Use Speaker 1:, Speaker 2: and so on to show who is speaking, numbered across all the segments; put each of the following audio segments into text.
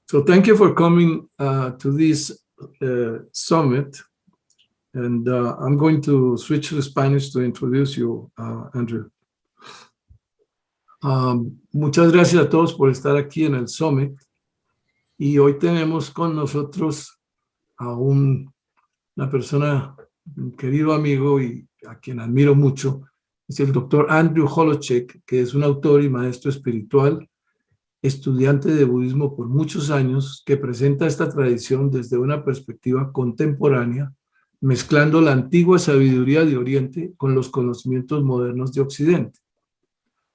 Speaker 1: So thank you for coming to this summit. And I'm going to switch to Spanish to introduce you, Andrew. Muchas gracias a todos por estar aquí en el summit. Y hoy tenemos con nosotros a una persona, un querido amigo y a quien admiro mucho. Es el doctor Andrew Holecek, que es un autor y maestro espiritual, estudiante de budismo por muchos años, que presenta esta tradición desde una perspectiva contemporánea, mezclando la antigua sabiduría de Oriente con los conocimientos modernos de Occidente.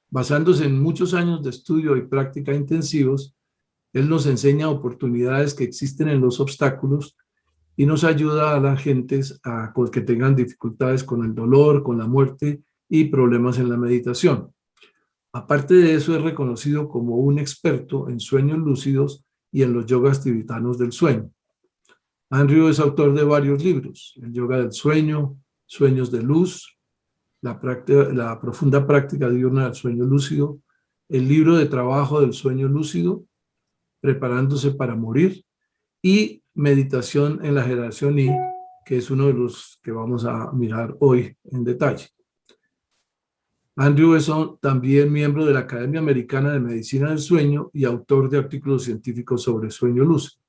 Speaker 1: Basándose en muchos años de estudio y práctica intensivos, él nos enseña oportunidades que existen en los obstáculos y nos ayuda a las gentes a que tengan dificultades con el dolor, con la muerte y problemas en la meditación. Aparte de eso, es reconocido como un experto en sueños lúcidos y en los yogas tibetanos del sueño. Andrew es autor de varios libros: El yoga del sueño, Sueños de luz, la profunda práctica diurna del sueño lúcido, el libro de trabajo del sueño lúcido, Preparándose para morir, y Meditación en la generación Y, que es uno de los que vamos a mirar hoy en detalle. Andrew es también miembro de la Academia Americana de Medicina del Sueño y autor de artículos científicos sobre sueño lúcido.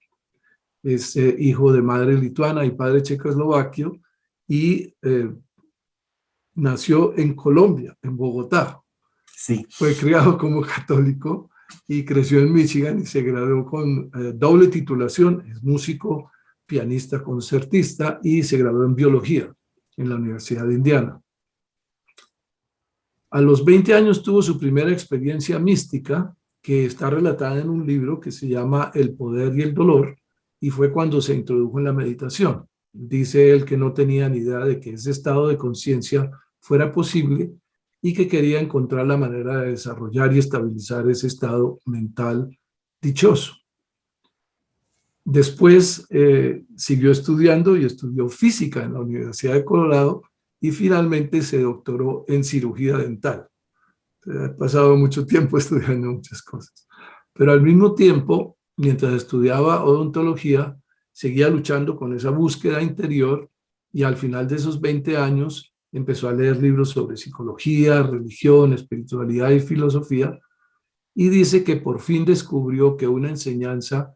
Speaker 1: Es hijo de madre lituana y padre checoslovaquio y nació en Colombia, en Bogotá.
Speaker 2: Sí.
Speaker 1: Fue criado como católico y creció en Michigan y se graduó con doble titulación. Es músico, pianista, concertista y se graduó en biología en la Universidad de Indiana. A los 20 años tuvo su primera experiencia mística, que está relatada en un libro que se llama El poder y el dolor, y fue cuando se introdujo en la meditación. Dice él que no tenía ni idea de que ese estado de conciencia fuera posible y que quería encontrar la manera de desarrollar y estabilizar ese estado mental dichoso. Después siguió estudiando y estudió física en la Universidad de Colorado y finalmente se doctoró en cirugía dental. Ha pasado mucho tiempo estudiando muchas cosas. Pero al mismo tiempo, mientras estudiaba odontología, seguía luchando con esa búsqueda interior y al final de esos 20 años empezó a leer libros sobre psicología, religión, espiritualidad y filosofía, y dice que por fin descubrió que una enseñanza,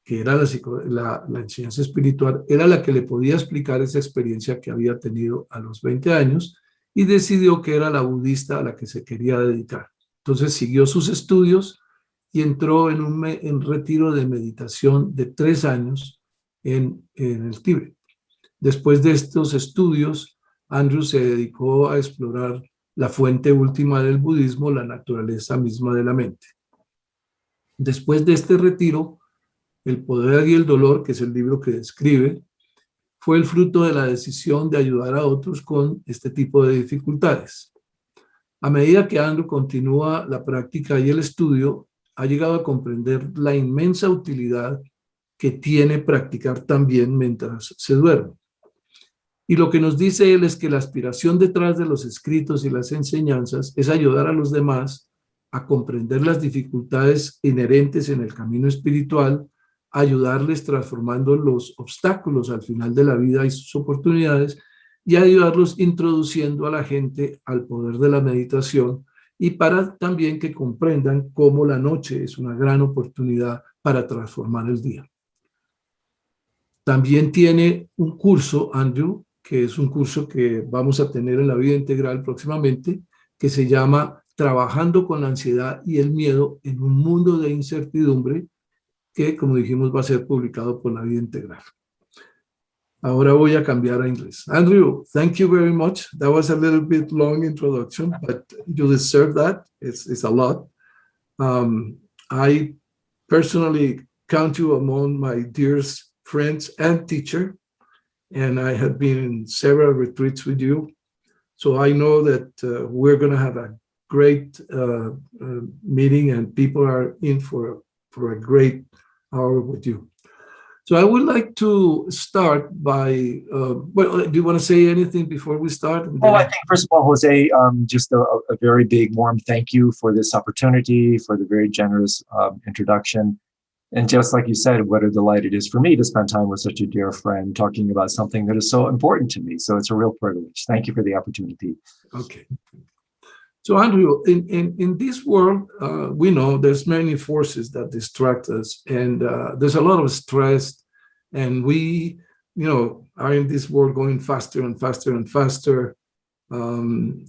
Speaker 1: que era la enseñanza espiritual, era la que le podía explicar esa experiencia que había tenido a los 20 años, y decidió que era la budista a la que se quería dedicar. Entonces siguió sus estudios y entró en un retiro de meditación de 3 años en el Tíbet. Después de estos estudios, Andrew se dedicó a explorar la fuente última del budismo, la naturaleza misma de la mente. Después de este retiro, El poder y el dolor, que es el libro que describe, fue el fruto de la decisión de ayudar a otros con este tipo de dificultades. A medida que Andrew continúa la práctica y el estudio, ha llegado a comprender la inmensa utilidad que tiene practicar también mientras se duerme. Y lo que nos dice él es que la aspiración detrás de los escritos y las enseñanzas es ayudar a los demás a comprender las dificultades inherentes en el camino espiritual, ayudarles transformando los obstáculos al final de la vida y sus oportunidades, y ayudarlos introduciendo a la gente al poder de la meditación, y para también que comprendan cómo la noche es una gran oportunidad para transformar el día. También tiene un curso, Andrew, que es un curso que vamos a tener en la vida integral próximamente, que se llama Trabajando con la ansiedad y el miedo en un mundo de incertidumbre, que, como dijimos, va a ser publicado por la Vida Integral. Ahora voy a cambiar a inglés. Andrew, thank you very much. That was a little bit long introduction, but you deserve that. It's a lot. I personally count you among my dearest friends and teacher, and I have been in several retreats with you. So I know that we're going to have a great meeting, and people are in for a great hour with you. So I would like to start by, well, do you want to say anything before we start?
Speaker 2: Well, I think, first of all, Jose, just a very big, warm thank you for this opportunity, for the very generous introduction. And just like you said, what a delight it is for me to spend time with such a dear friend talking about something that is so important to me. So it's a real privilege. Thank you for the opportunity.
Speaker 1: Okay. So Andrew, in this world, we know there's many forces that distract us, and there's a lot of stress, and we, are in this world going faster and faster and faster. And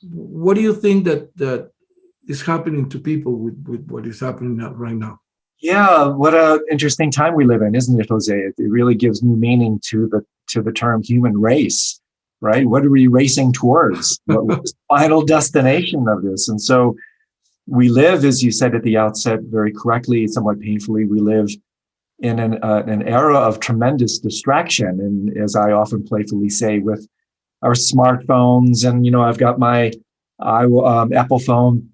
Speaker 1: what do you think that is happening to people with what is happening right now?
Speaker 2: Yeah, what an interesting time we live in, isn't it, Jose? It really gives new meaning to the term human race, right? What are we racing towards? What is the final destination of this? And so we live, as you said at the outset, very correctly, somewhat painfully, we live in an era of tremendous distraction. And as I often playfully say, with our smartphones, and I've got my Apple phone,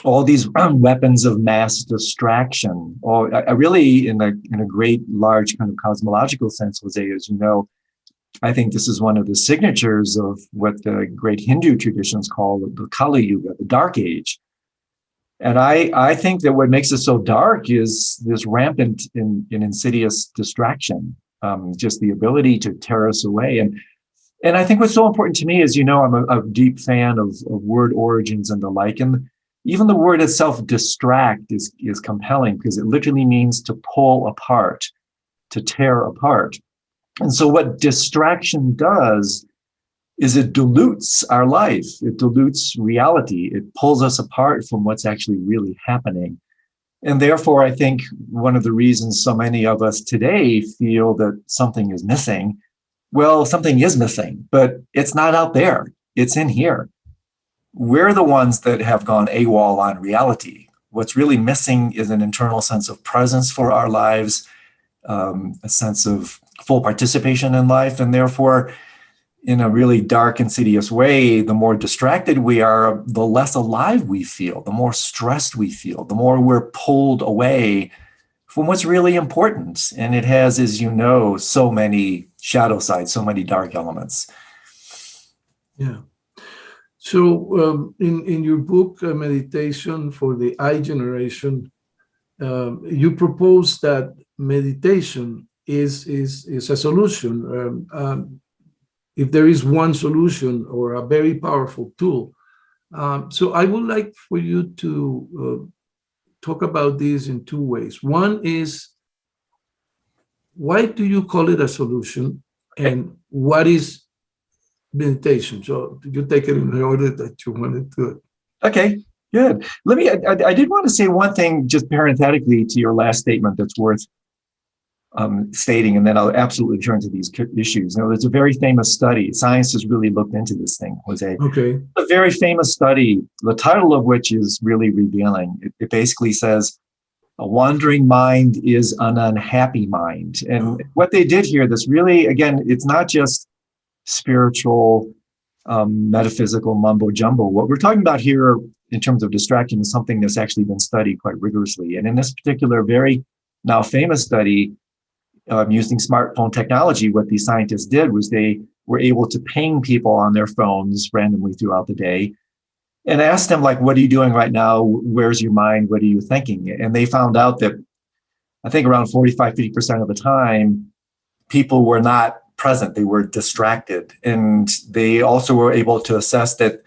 Speaker 2: all these weapons of mass distraction. Or I really, in a great, large kind of cosmological sense, Jose, as you know, I think this is one of the signatures of what the great Hindu traditions call the Kali Yuga, the Dark Age. And I think that what makes it so dark is this rampant and insidious distraction, just the ability to tear us away. And I think what's so important to me is, I'm a deep fan of word origins and the like. And even the word itself, distract, is compelling because it literally means to pull apart, to tear apart. And so what distraction does is it dilutes our life. It dilutes reality. It pulls us apart from what's actually really happening. And therefore, I think one of the reasons so many of us today feel that something is missing, well, something is missing, but it's not out there. It's in here. We're the ones that have gone AWOL on reality. What's really missing is an internal sense of presence for our lives, a sense of full participation in life. And therefore, in a really dark, insidious way, the more distracted we are, the less alive we feel, the more stressed we feel, the more we're pulled away from what's really important. And it has, as you know, so many shadow sides, so many dark elements.
Speaker 1: Yeah. So in your book, Meditation for the I Generation, you propose that meditation is a solution. If there is one solution or a very powerful tool. So I would like for you to talk about this in two ways. One is, why do you call it a solution? And what is meditation? So you take it in the order that you wanted to.
Speaker 2: Okay, good. I did want to say one thing just parenthetically to your last statement that's worth stating, and then I'll absolutely turn to these issues. Now, there's a very famous study. Science has really looked into this thing, Jose.
Speaker 1: Okay.
Speaker 2: A very famous study, the title of which is really revealing. It basically says, a wandering mind is an unhappy mind. And what they did here, this really, again, it's not just spiritual, metaphysical mumbo jumbo. What we're talking about here in terms of distraction is something that's actually been studied quite rigorously. And in this particular very now famous study, using smartphone technology, what these scientists did was they were able to ping people on their phones randomly throughout the day and ask them, like, what are you doing right now? Where's your mind? What are you thinking? And they found out that I think around 45-50% of the time, people were not present. They were distracted. And they also were able to assess that,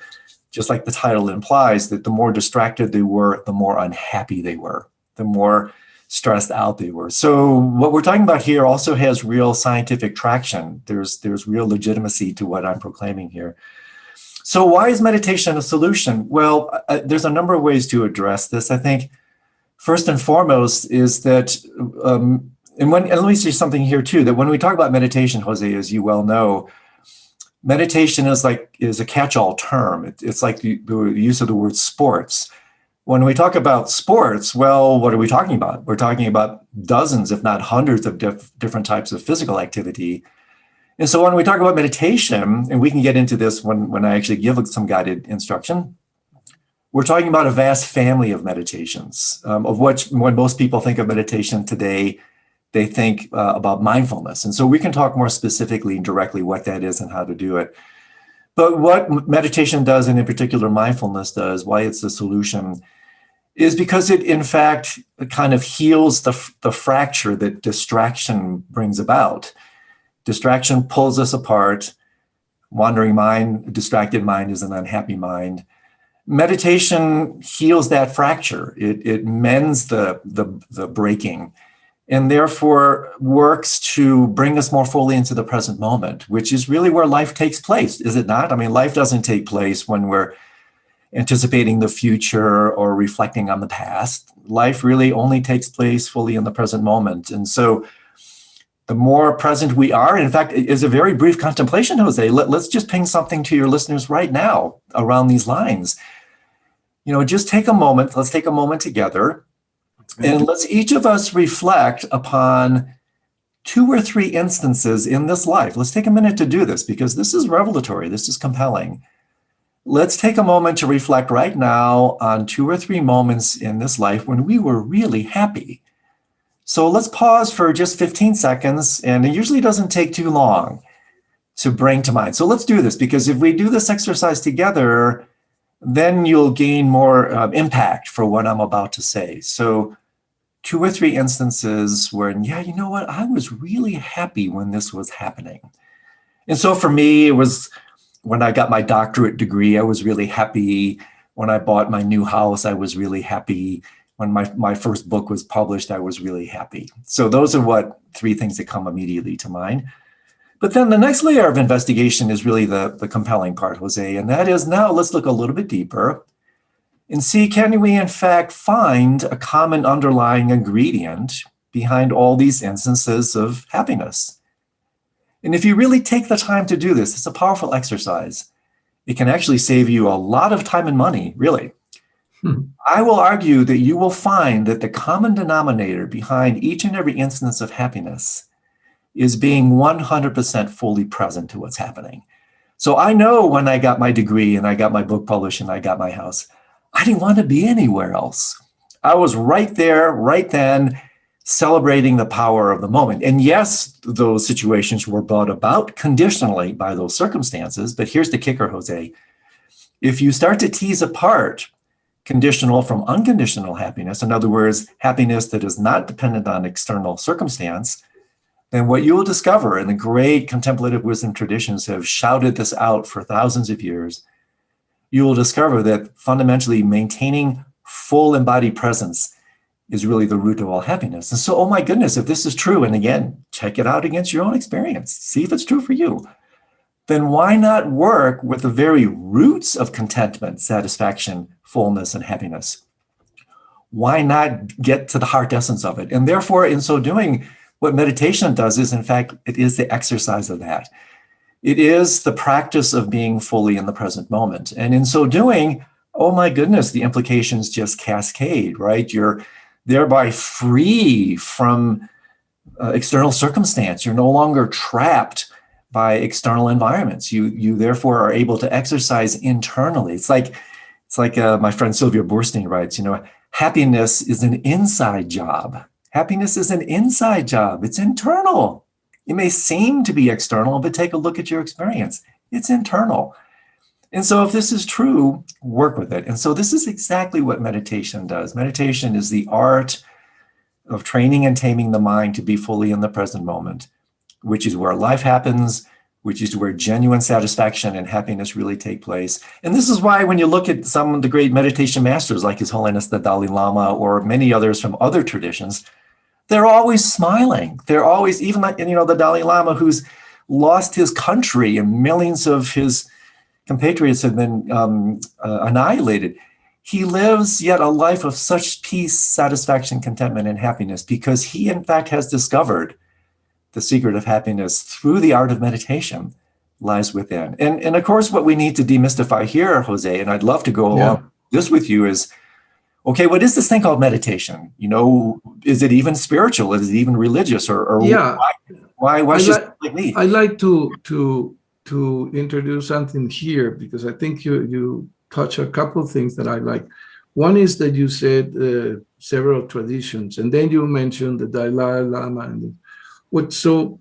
Speaker 2: just like the title implies, that the more distracted they were, the more unhappy they were, the more stressed out they were. So what we're talking about here also has real scientific traction. There's real legitimacy to what I'm proclaiming here. So why is meditation a solution? Well, there's a number of ways to address this. I think first and foremost is that, and let me say something here too, that when we talk about meditation, Jose, as you well know, meditation is a catch-all term. It's like the use of the word sports. When we talk about sports, well, what are we talking about? We're talking about dozens, if not hundreds of different types of physical activity. And so when we talk about meditation, and we can get into this when I actually give some guided instruction, we're talking about a vast family of meditations, of which when most people think of meditation today, they think about mindfulness. And so we can talk more specifically and directly what that is and how to do it. But what meditation does, and in particular mindfulness does, why it's a solution, is because it, in fact, kind of heals the fracture that distraction brings about. Distraction pulls us apart. Wandering mind, distracted mind is an unhappy mind. Meditation heals that fracture. It mends the breaking, and therefore works to bring us more fully into the present moment, which is really where life takes place, is it not? I mean, life doesn't take place when we're anticipating the future or reflecting on the past. Life really only takes place fully in the present moment. And so the more present we are, in fact, it is a very brief contemplation, Jose. Let's just ping something to your listeners right now around these lines. Just take a moment. Let's take a moment together, and let's each of us reflect upon 2 or 3 instances in this life. Let's take a minute to do this because this is revelatory. This is compelling. Let's take a moment to reflect right now on 2 or 3 moments in this life when we were really happy. So let's pause for just 15 seconds, and it usually doesn't take too long to bring to mind. So let's do this, because if we do this exercise together, then you'll gain more impact for what I'm about to say. So 2 or 3 instances where, you know what, I was really happy when this was happening. And so for me, it was when I got my doctorate degree, I was really happy. When I bought my new house, I was really happy. When my first book was published, I was really happy. So those are 3 things that come immediately to mind. But then the next layer of investigation is really the compelling part, Jose, and that is, now let's look a little bit deeper and see, can we in fact find a common underlying ingredient behind all these instances of happiness? And if you really take the time to do this, it's a powerful exercise. It can actually save you a lot of time and money, really. I will argue that you will find that the common denominator behind each and every instance of happiness is being 100% fully present to what's happening. So I know when I got my degree and I got my book published and I got my house, I didn't want to be anywhere else. I was right there, right then, celebrating the power of the moment. And yes, those situations were brought about conditionally by those circumstances. But here's the kicker, Jose. If you start to tease apart conditional from unconditional happiness, in other words, happiness that is not dependent on external circumstance, then what you will discover, and the great contemplative wisdom traditions have shouted this out for thousands of years, you will discover that fundamentally maintaining full embodied presence is really the root of all happiness. And so, oh my goodness, if this is true, and again, check it out against your own experience, see if it's true for you, then why not work with the very roots of contentment, satisfaction, fullness, and happiness? Why not get to the heart essence of it? And therefore, in so doing, what meditation does is, in fact, it is the exercise of that. It is the practice of being fully in the present moment. And in so doing, oh my goodness, the implications just cascade, right? You're thereby free from external circumstance. You're no longer trapped by external environments. You therefore are able to exercise internally. It's like my friend Sylvia Boorstein writes, happiness is an inside job. Happiness is an inside job. It's internal. It may seem to be external, but take a look at your experience. It's internal. And so if this is true, work with it. And so this is exactly what meditation does. Meditation is the art of training and taming the mind to be fully in the present moment, which is where life happens, which is where genuine satisfaction and happiness really take place. And this is why when you look at some of the great meditation masters like His Holiness the Dalai Lama or many others from other traditions, they're always smiling. They're always, even like, the Dalai Lama who's lost his country and millions of his compatriots have been annihilated. He lives yet a life of such peace, satisfaction, contentment, and happiness because he, in fact, has discovered the secret of happiness through the art of meditation lies within. And of course, what we need to demystify here, Jose, and I'd love to go along this with you is, okay, what is this thing called meditation? Is it even spiritual? Is it even religious? Or why should like me?
Speaker 1: I'd like to introduce something here because I think you touch a couple of things that I like. One is that you said several traditions, and then you mentioned the Dalai Lama. So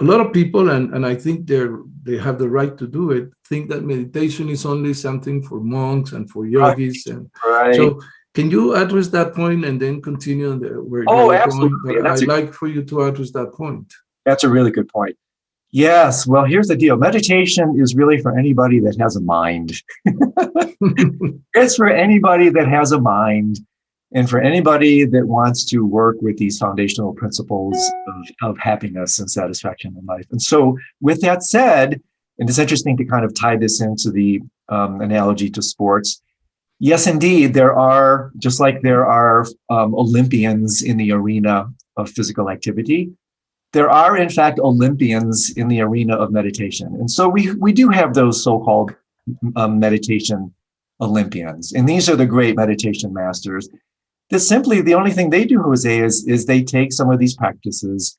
Speaker 1: a lot of people, and I think they have the right to do it, think that meditation is only something for monks and for yogis. And
Speaker 2: right.
Speaker 1: So Can you address that point and then continue on where you
Speaker 2: Oh,
Speaker 1: were
Speaker 2: absolutely.
Speaker 1: going? But I'd like for you to address that point.
Speaker 2: That's a really good point. Yes. Well, here's the deal. Meditation is really for anybody that has a mind. It's for anybody that has a mind and for anybody that wants to work with these foundational principles of happiness and satisfaction in life. And so with that said, and it's interesting to kind of tie this into the analogy to sports. Yes, indeed, there are, just like there are Olympians in the arena of physical activity, there are, in fact, Olympians in the arena of meditation. And so we do have those so-called meditation Olympians. And these are the great meditation masters. That simply, the only thing they do, Jose, is they take some of these practices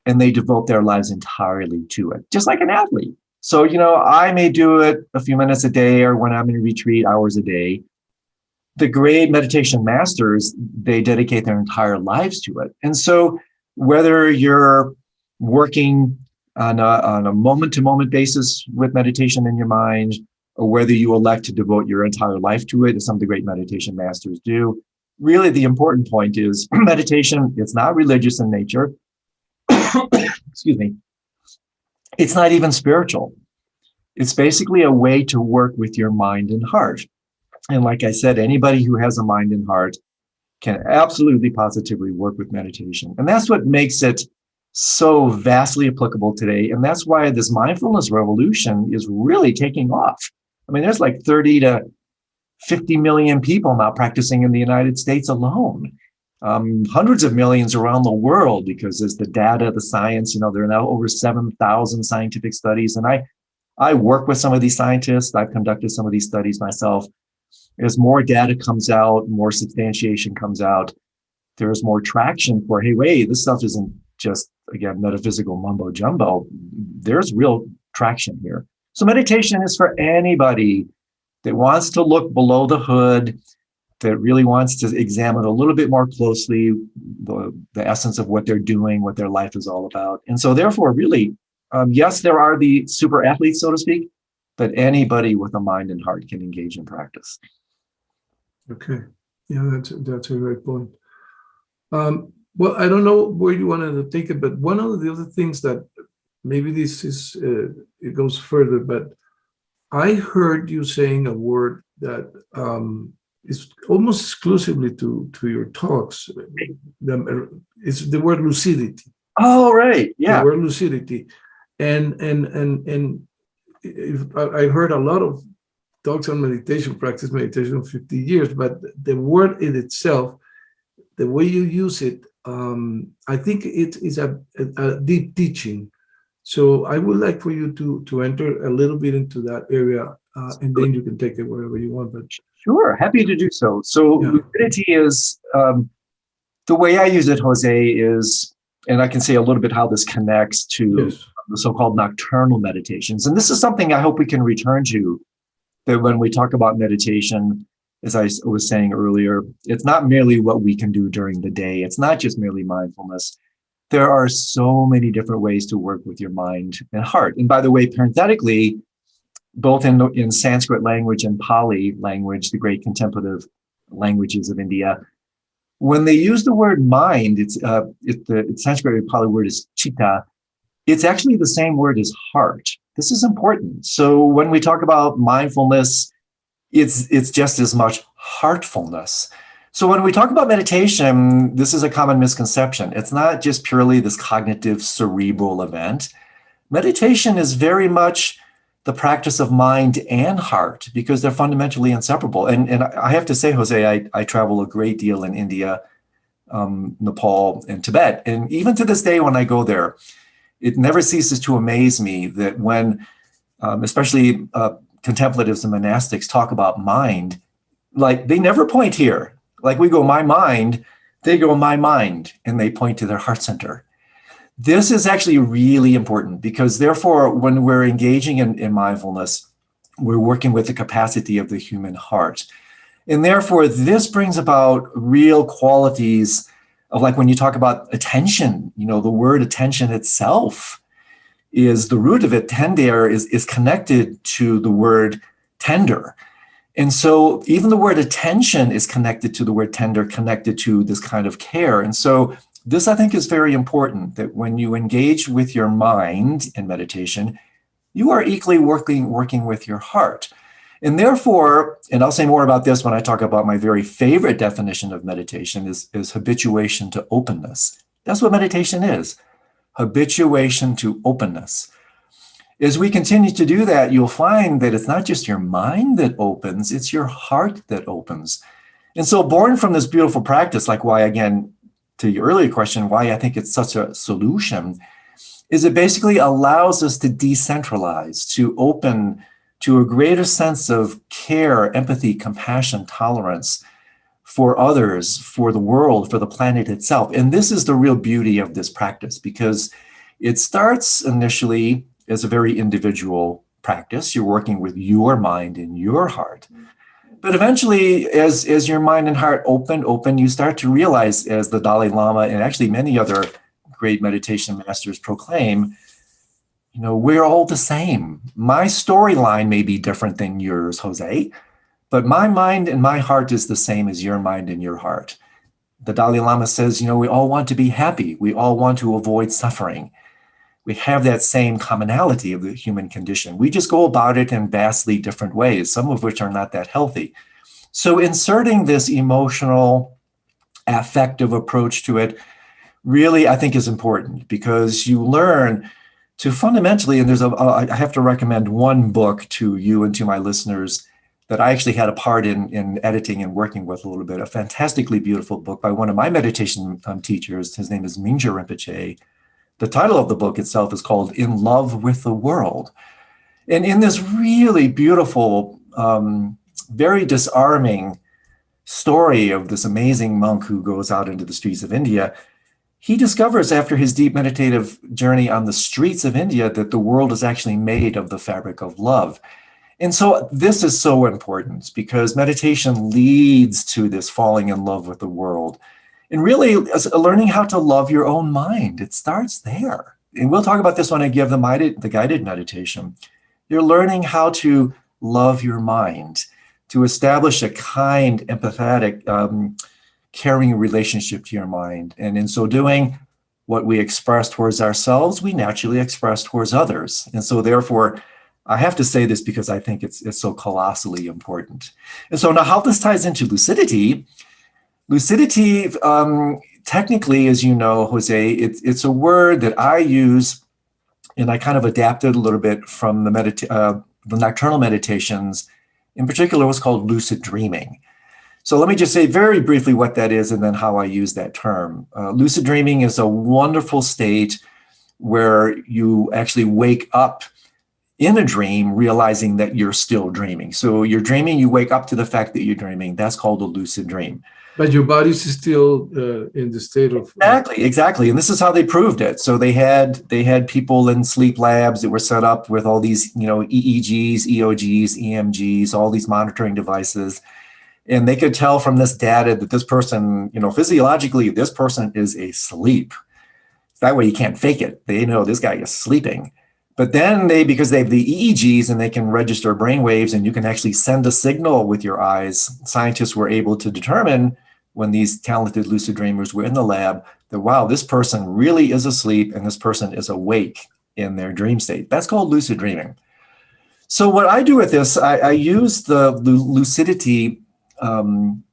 Speaker 2: and they devote their lives entirely to it, just like an athlete. So, I may do it a few minutes a day, or when I'm in retreat, hours a day. The great meditation masters, they dedicate their entire lives to it. And so whether you're working on a moment-to-moment basis with meditation in your mind, or whether you elect to devote your entire life to it, as some of the great meditation masters do, really the important point is meditation, it's not religious in nature. Excuse me. It's not even spiritual. It's basically a way to work with your mind and heart. And like I said, anybody who has a mind and heart can absolutely positively work with meditation. And that's what makes it so vastly applicable today. And that's why this mindfulness revolution is really taking off. I mean, there's like 30 to 50 million people now practicing in the United States alone. Hundreds of millions around the world, because there's the data, the science, there are now over 7,000 scientific studies. And I work with some of these scientists. I've conducted some of these studies myself. As more data comes out, more substantiation comes out, there's more traction for, hey, wait, this stuff isn't just, again, metaphysical mumbo jumbo. There's real traction here. So meditation is for anybody that wants to look below the hood, that really wants to examine a little bit more closely the essence of what they're doing, what their life is all about. And so therefore, really, yes, there are the super athletes, so to speak, but anybody with a mind and heart can engage in practice.
Speaker 1: Okay. Yeah, that's a great point. Well, I don't know where you wanted to take it, but one of the other things that maybe this is, it goes further, but I heard you saying a word that is almost exclusively to your talks. It's the word lucidity.
Speaker 2: Oh, right. Yeah.
Speaker 1: The word lucidity. And I heard a lot of talks on meditation, practice meditation for 50 years, but the word in itself, the way you use it, I think it is a deep teaching. So I would like for you to enter a little bit into that area, and then you can take it wherever you want. But
Speaker 2: sure, happy to do so. So yeah. Lucidity is, the way I use it, Jose, is, and I can say a little bit how this connects to the so-called nocturnal meditations. And this is something I hope we can return to, that when we talk about meditation, as I was saying earlier, it's not merely what we can do during the day. It's not just merely mindfulness. There are so many different ways to work with your mind and heart. And by the way, parenthetically, both in Sanskrit language and Pali language, the great contemplative languages of India, when they use the word mind, the Sanskrit and Pali word is chitta. It's actually the same word as heart. This is important. So when we talk about mindfulness, it's just as much heartfulness. So when we talk about meditation, this is a common misconception. It's not just purely this cognitive cerebral event. Meditation is very much the practice of mind and heart, because they're fundamentally inseparable. And I have to say, Jose, I travel a great deal in India, Nepal, and Tibet. And even to this day, when I go there, it never ceases to amaze me that when, especially contemplatives and monastics talk about mind, like they never point here. Like we go, my mind, they go, my mind, and they point to their heart center. This is actually really important, because therefore, when we're engaging in mindfulness, we're working with the capacity of the human heart. And therefore, this brings about real qualities of, like when you talk about attention, the word attention itself is, the root of it, tender, is connected to the word tender. And so even the word attention is connected to the word tender, connected to this kind of care. And so this, I think, is very important, that when you engage with your mind in meditation, you are equally working with your heart. And therefore, and I'll say more about this when I talk about my very favorite definition of meditation, is habituation to openness. That's what meditation is, habituation to openness. As we continue to do that, you'll find that it's not just your mind that opens, it's your heart that opens. And so born from this beautiful practice, like why, again, to your earlier question, why I think it's such a solution, is it basically allows us to decentralize, to open to a greater sense of care, empathy, compassion, tolerance for others, for the world, for the planet itself. And this is the real beauty of this practice, because it starts initially as a very individual practice. You're working with your mind and your heart. But eventually, as your mind and heart open, you start to realize, as the Dalai Lama and actually many other great meditation masters proclaim, we're all the same. My storyline may be different than yours, Jose, but my mind and my heart is the same as your mind and your heart. The Dalai Lama says, we all want to be happy. We all want to avoid suffering. We have that same commonality of the human condition. We just go about it in vastly different ways, some of which are not that healthy. So inserting this emotional, affective approach to it really, I think, is important, because you learn to fundamentally, and I have to recommend one book to you and to my listeners that I actually had a part in editing and working with a little bit, a fantastically beautiful book by one of my meditation teachers. His name is Mingyur Rinpoche. The title of the book itself is called In Love with the World. And in this really beautiful, very disarming story of this amazing monk who goes out into the streets of India, he discovers after his deep meditative journey on the streets of India that the world is actually made of the fabric of love. And so this is so important, because meditation leads to this falling in love with the world. And really, learning how to love your own mind, it starts there. And we'll talk about this when I give the guided meditation. You're learning how to love your mind, to establish a kind, empathetic, caring relationship to your mind. And in so doing, what we express towards ourselves, we naturally express towards others. And so therefore, I have to say this because I think it's so colossally important. And so now how this ties into lucidity, technically, as you know, Jose, it's a word that I use, and I kind of adapted a little bit from the nocturnal meditations, in particular what's called lucid dreaming. So let me just say very briefly what that is and then how I use that term. Lucid dreaming is a wonderful state where you actually wake up in a dream realizing that you're still dreaming. So you're dreaming, you wake up to the fact that you're dreaming. That's called a lucid dream.
Speaker 1: But your body is still in the state of...
Speaker 2: Exactly. And this is how they proved it. So they had people in sleep labs that were set up with all these, EEGs, EOGs, EMGs, all these monitoring devices. And they could tell from this data that this person, physiologically, this person is asleep. That way you can't fake it. They know this guy is sleeping. But then because they have the EEGs and they can register brain waves and you can actually send a signal with your eyes, scientists were able to determine when these talented lucid dreamers were in the lab that, wow, this person really is asleep and this person is awake in their dream state. That's called lucid dreaming. So what I do with this, I use the lucidity term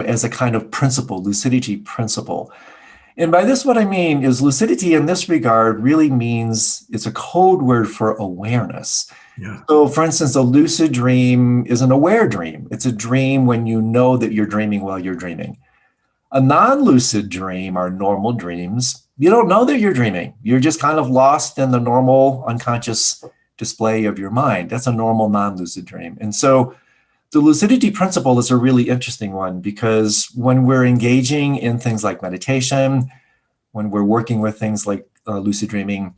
Speaker 2: as a kind of principle, lucidity principle. And by this, what I mean is lucidity in this regard really means it's a code word for awareness.
Speaker 1: Yeah.
Speaker 2: So for instance, a lucid dream is an aware dream. It's a dream when you know that you're dreaming while you're dreaming. A non-lucid dream are normal dreams. You don't know that you're dreaming. You're just kind of lost in the normal unconscious display of your mind. That's a normal non-lucid dream. And so the lucidity principle is a really interesting one, because when we're engaging in things like meditation, when we're working with things like lucid dreaming,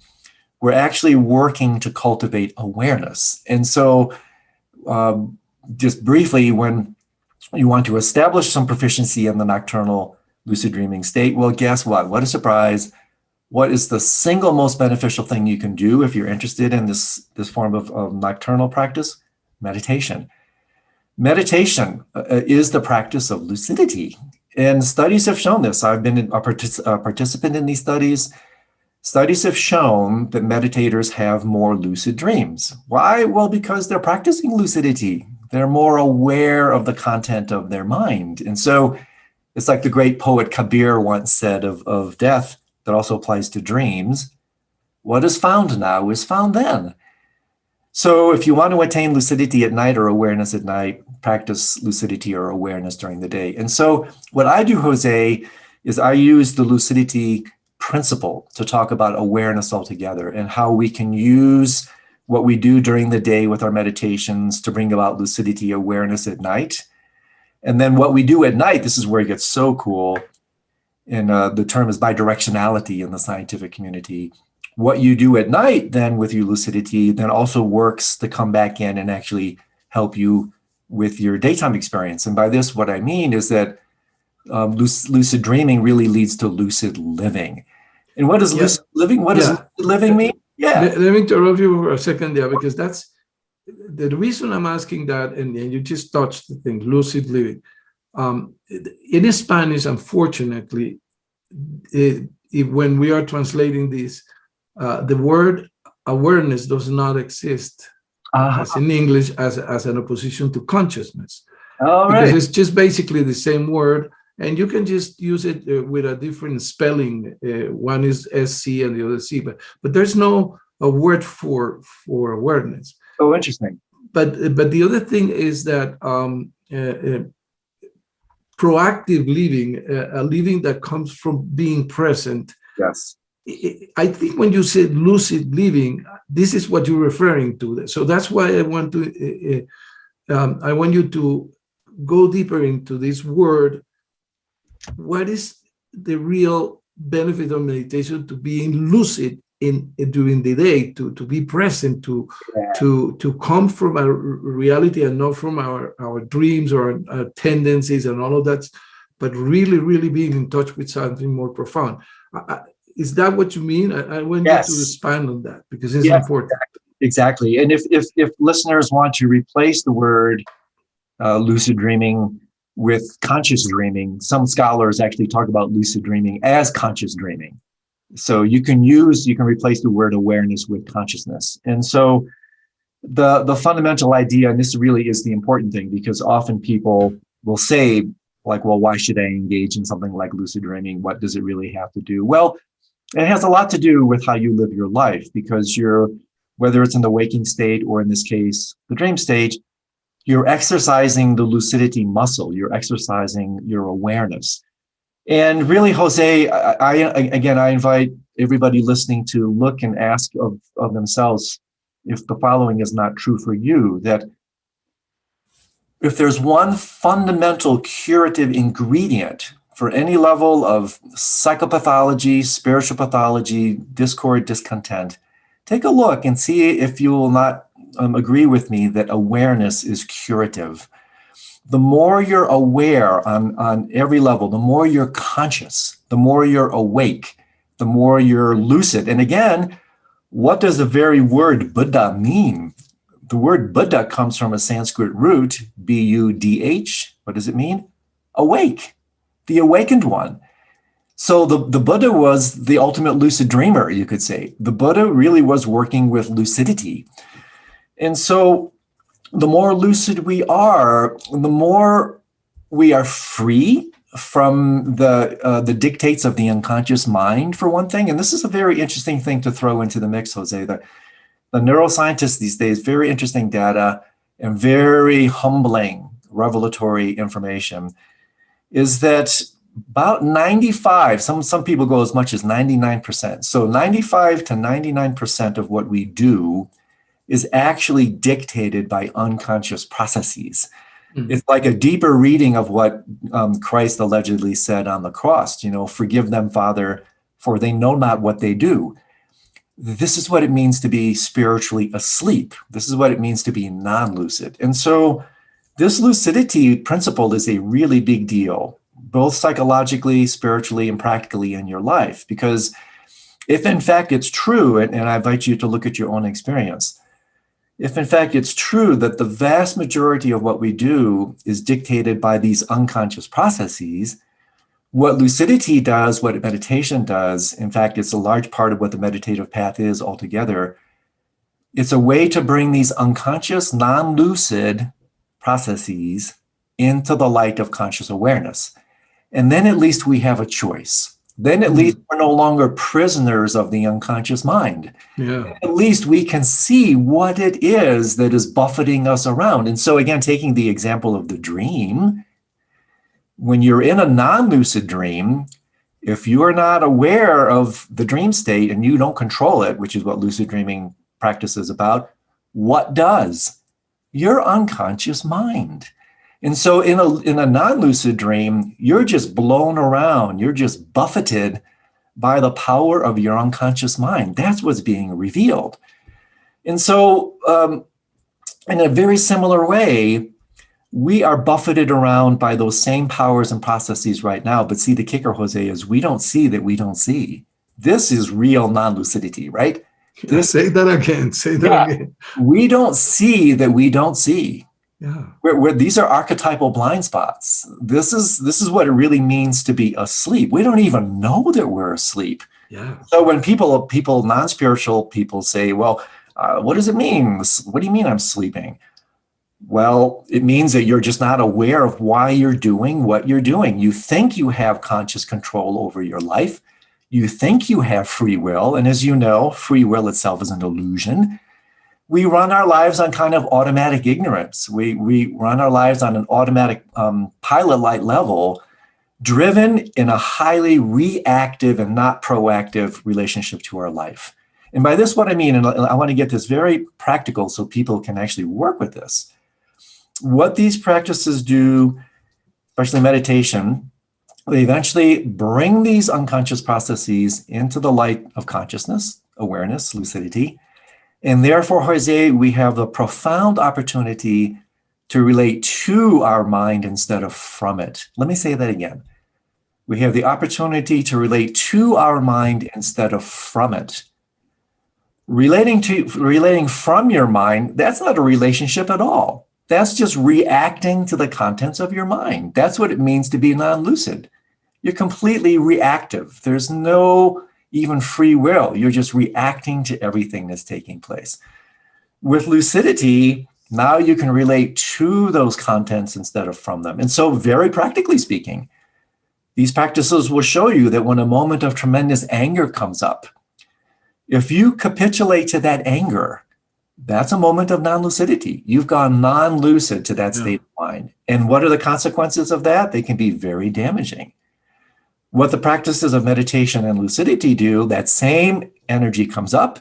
Speaker 2: we're actually working to cultivate awareness. And so just briefly, when you want to establish some proficiency in the nocturnal lucid dreaming state, well, guess what? What a surprise. What is the single most beneficial thing you can do if you're interested in this form of nocturnal practice? Meditation. Meditation is the practice of lucidity. And studies have shown this. I've been a participant in these studies. Studies have shown that meditators have more lucid dreams. Why? Well, because they're practicing lucidity. They're more aware of the content of their mind. And so it's like the great poet Kabir once said of death, that also applies to dreams. What is found now is found then. So if you want to attain lucidity at night or awareness at night, practice lucidity or awareness during the day. And so what I do, Jose, is I use the lucidity principle to talk about awareness altogether and how we can use what we do during the day with our meditations to bring about lucidity awareness at night. And then what we do at night, this is where it gets so cool, and the term is bidirectionality in the scientific community. What you do at night then with your lucidity then also works to come back in and actually help you with your daytime experience. And by this, what I mean is that lucid dreaming really leads to lucid living. And what is lucid living? What does lucid living mean?
Speaker 1: Let me interrupt you for a second there, because that's the reason I'm asking that, and you just touched the thing, lucid living. In Spanish, unfortunately, when we are translating this, the word awareness does not exist as in English as an opposition to consciousness. Because it's just basically the same word, and you can just use it with a different spelling. One is SC and the other C, but there's no a word for awareness.
Speaker 2: Oh, interesting.
Speaker 1: But the other thing is that proactive living, a living that comes from being present.
Speaker 2: Yes.
Speaker 1: I think when you say lucid living, this is what you're referring to. So that's why I want to. I want you to go deeper into this word. What is the real benefit of meditation to being lucid during the day, to be present, to come from a reality and not from our dreams or our tendencies and all of that, but really, really being in touch with something more profound. Is that what you mean? I want you to expand on that, because it's important.
Speaker 2: Exactly. And if listeners want to replace the word lucid dreaming with conscious dreaming, some scholars actually talk about lucid dreaming as conscious dreaming. So you can replace the word awareness with consciousness. And so the fundamental idea, and this really is the important thing, because often people will say, like, well, why should I engage in something like lucid dreaming? What does it really have to do? Well, it has a lot to do with how you live your life, because whether it's in the waking state or in this case, the dream state, you're exercising the lucidity muscle, you're exercising your awareness. And really, Jose, I invite everybody listening to look and ask of themselves if the following is not true for you, that if there's one fundamental curative ingredient for any level of psychopathology, spiritual pathology, discord, discontent, take a look and see if you will not agree with me that awareness is curative. The more you're aware on every level, the more you're conscious, the more you're awake, the more you're lucid. And again, what does the very word Buddha mean? The word Buddha comes from a Sanskrit root, B-U-D-H. What does it mean? Awake, the awakened one. So the Buddha was the ultimate lucid dreamer, you could say. The Buddha really was working with lucidity. And so the more lucid we are, the more we are free from the dictates of the unconscious mind, for one thing. And this is a very interesting thing to throw into the mix, Jose. The neuroscientists these days, very interesting data and very humbling, revelatory information, is that about 95, some people go as much as 99%. So 95 to 99% of what we do is actually dictated by unconscious processes. Mm-hmm. It's like a deeper reading of what Christ allegedly said on the cross, forgive them, Father, for they know not what they do. This is what it means to be spiritually asleep. This is what it means to be non-lucid. And so this lucidity principle is a really big deal, both psychologically, spiritually, and practically in your life. Because if in fact it's true, and I invite you to look at your own experience, if in fact it's true that the vast majority of what we do is dictated by these unconscious processes, what lucidity does, what meditation does, in fact, it's a large part of what the meditative path is altogether. It's a way to bring these unconscious, non-lucid processes into the light of conscious awareness. And then at least we have a choice. Then at least we're no longer prisoners of the unconscious mind.
Speaker 1: Yeah.
Speaker 2: At least we can see what it is that is buffeting us around. And so again, taking the example of the dream, when you're in a non-lucid dream, if you're not aware of the dream state and you don't control it, which is what lucid dreaming practice is about, what does? Your unconscious mind. And so in a non-lucid dream, you're just blown around. You're just buffeted by the power of your unconscious mind. That's what's being revealed. And so in a very similar way, we are buffeted around by those same powers and processes right now. But see, the kicker, Jose, is we don't see that we don't see. This is real non-lucidity, right?
Speaker 1: Say that again. Say that again.
Speaker 2: We don't see that we don't see.
Speaker 1: Yeah.
Speaker 2: Where these are archetypal blind spots. This is what it really means to be asleep. We don't even know that we're asleep.
Speaker 1: Yeah.
Speaker 2: So when people, non-spiritual people say, well, what does it mean? What do you mean I'm sleeping? Well, it means that you're just not aware of why you're doing what you're doing. You think you have conscious control over your life. You think you have free will. And as you know, free will itself is an illusion. We run our lives on kind of automatic ignorance. We run our lives on an automatic pilot-light level, driven in a highly reactive and not proactive relationship to our life. And by this, what I mean, and I want to get this very practical so people can actually work with this. What these practices do, especially meditation, they eventually bring these unconscious processes into the light of consciousness, awareness, lucidity. And therefore, Jose, we have the profound opportunity to relate to our mind instead of from it. Let me say that again. We have the opportunity to relate to our mind instead of from it. Relating from your mind, that's not a relationship at all. That's just reacting to the contents of your mind. That's what it means to be non-lucid. You're completely reactive. There's no even free will. You're just reacting to everything that's taking place. With lucidity, now you can relate to those contents instead of from them. And so very practically speaking, these practices will show you that when a moment of tremendous anger comes up, if you capitulate to that anger, that's a moment of non-lucidity. You've gone non-lucid to that state of mind. And what are the consequences of that? They can be very damaging. What the practices of meditation and lucidity do, that same energy comes up.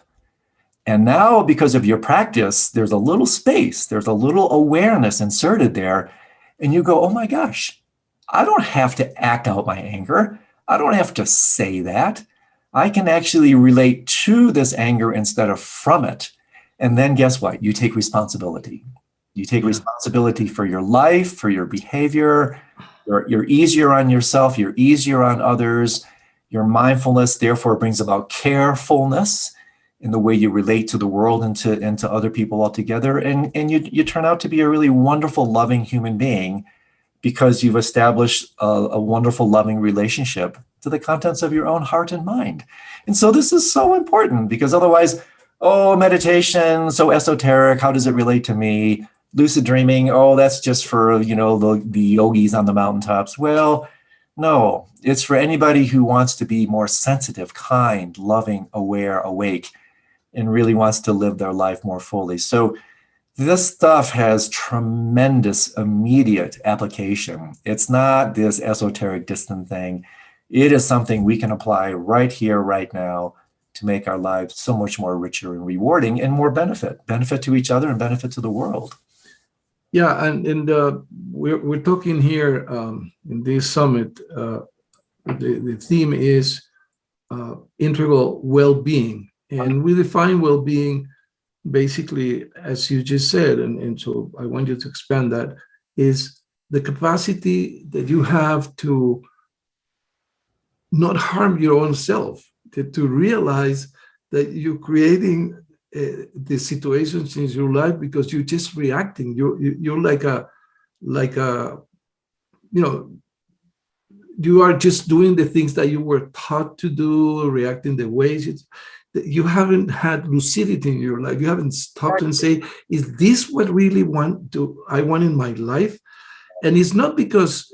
Speaker 2: And now, because of your practice, there's a little space, there's a little awareness inserted there. And you go, oh my gosh, I don't have to act out my anger. I don't have to say that. I can actually relate to this anger instead of from it. And then guess what? You take responsibility. You take responsibility for your life, for your behavior. You're easier on yourself. You're easier on others. Your mindfulness, therefore, brings about carefulness in the way you relate to the world and to other people altogether. And you turn out to be a really wonderful, loving human being because you've established a wonderful, loving relationship to the contents of your own heart and mind. And so this is so important because otherwise, oh, meditation, so esoteric, how does it relate to me? Lucid dreaming, oh, that's just for, the yogis on the mountaintops. Well, no, it's for anybody who wants to be more sensitive, kind, loving, aware, awake, and really wants to live their life more fully. So this stuff has tremendous immediate application. It's not this esoteric, distant thing. It is something we can apply right here, right now, to make our lives so much more richer and rewarding and more benefit to each other and benefit to the world.
Speaker 1: Yeah, and we're talking here in this summit. The theme is integral well-being, and we define well-being basically, as you just said, and so I want you to expand that, is the capacity that you have to not harm your own self, to realize that you're creating the situations in your life because you're just reacting. You're like a you are just doing the things that you were taught to do, reacting the ways. You haven't had lucidity in your life. You haven't stopped and say, is this what really I want in my life? And it's not because